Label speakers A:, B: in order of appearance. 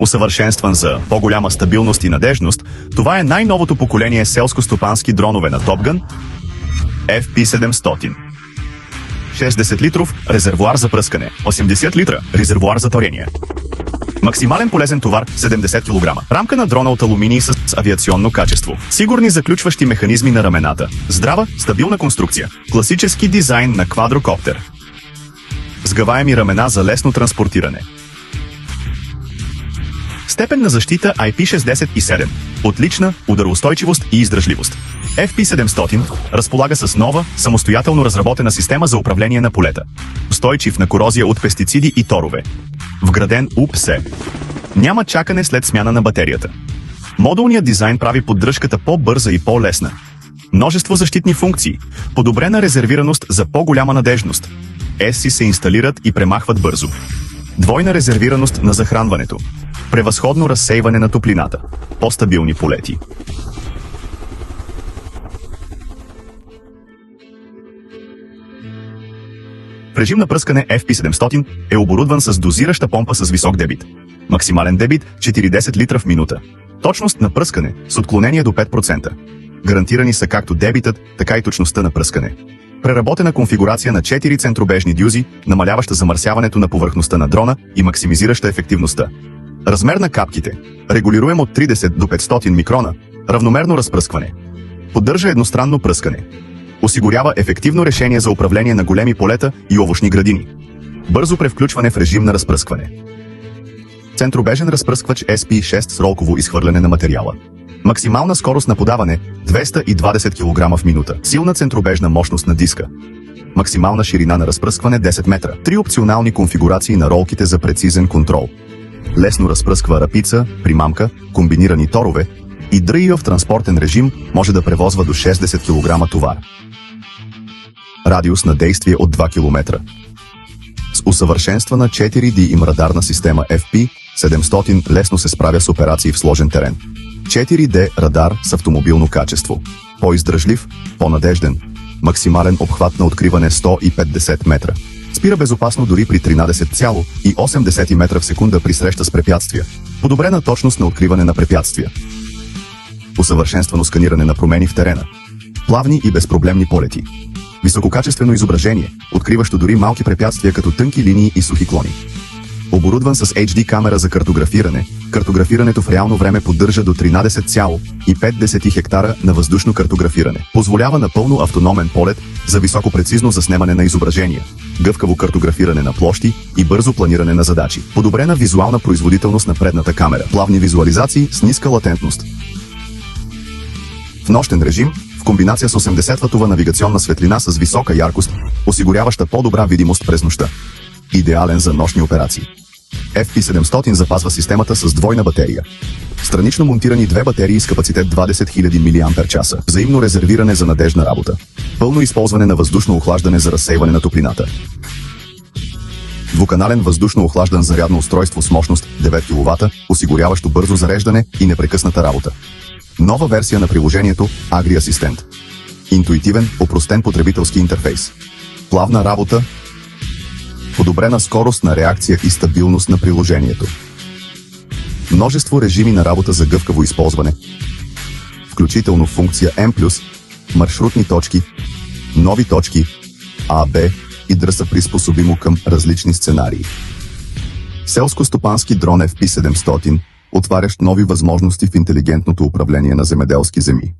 A: Усъвършенстван за по-голяма стабилност и надежност, това е най-новото поколение селско-стопански дронове на Top Gun FP700. 60 литров резервоар за пръскане, 80 литра резервоар за торение. Максимален полезен товар 70 кг. Рамка на дрона от алуминий с авиационно качество. Сигурни заключващи механизми на рамената. Здрава, стабилна конструкция. Класически дизайн на квадрокоптер. Сгъваеми рамена за лесно транспортиране. Степен на защита IP67. Отлична удароустойчивост и издръжливост. FP700 разполага с нова, самостоятелно разработена система за управление на полета. Устойчив на корозия от пестициди и торове. Вграден УПС. Няма чакане след смяна на батерията. Модулният дизайн прави поддръжката по-бърза и по-лесна. Множество защитни функции. Подобрена резервираност за по-голяма надежност. ЕСИ се инсталират и премахват бързо. Двойна резервираност на захранването. Превъзходно разсейване на топлината. По-стабилни полети. В режим на пръскане FP700 е оборудван с дозираща помпа с висок дебит. Максимален дебит 40 литра в минута. Точност на пръскане с отклонение до 5%. Гарантирани са както дебитът, така и точността на пръскане. Преработена конфигурация на 4 центробежни дюзи, намаляваща замърсяването на повърхността на дрона и максимизираща ефективността. Размер на капките. Регулируем от 30 до 500 микрона. Равномерно разпръскване. Поддържа едностранно пръскане. Осигурява ефективно решение за управление на големи полета и овощни градини. Бързо превключване в режим на разпръскване. Центробежен разпръсквач SP6 с ролково изхвърляне на материала. Максимална скорост на подаване 220 кг в минута. Силна центробежна мощност на диска. Максимална ширина на разпръскване 10 метра. 3 опционални конфигурации на ролките за прецизен контрол. Лесно разпръсква рапица, примамка, комбинирани торове и дръйва в транспортен режим може да превозва до 60 кг товар. Радиус на действие от 2 км. С усъвършенствана 4D им радарна система FP700 лесно се справя с операции в сложен терен. 4D радар с автомобилно качество. По-издръжлив, по-надежден. Максимален обхват на откриване 150 метра. Спира безопасно дори при 13,8 метра в секунда при среща с препятствия. Подобрена точност на откриване на препятствия. Усъвършенствано сканиране на промени в терена. Плавни и безпроблемни полети. Висококачествено изображение, откриващо дори малки препятствия като тънки линии и сухи клони. Оборудван с HD камера за картографиране, картографирането в реално време поддържа до 13,5 хектара на въздушно картографиране. Позволява напълно автономен полет за високопрецизно заснемане на изображения, гъвкаво картографиране на площи и бързо планиране на задачи. Подобрена визуална производителност на предната камера. Плавни визуализации с ниска латентност. В нощен режим, в комбинация с 80-ватова навигационна светлина с висока яркост, осигуряваща по-добра видимост през нощта. Идеален за нощни операции. FP700 запазва системата с двойна батерия. Странично монтирани две батерии с капацитет 20 000 мАч. Взаимно резервиране за надежна работа. Пълно използване на въздушно охлаждане за разсейване на топлината. Двуканален въздушно охлаждан зарядно устройство с мощност 9 кВт, осигуряващо бързо зареждане и непрекъсната работа. Нова версия на приложението Agri Assistant. Интуитивен, опростен потребителски интерфейс. Плавна работа. Подобрена скорост на реакция и стабилност на приложението. Множество режими на работа за гъвкаво използване, включително функция M+, маршрутни точки, нови точки, А, Б и дръса приспособимо към различни сценарии. Селско-стопански дрон FP700, отварящ нови възможности в интелигентното управление на земеделски земи.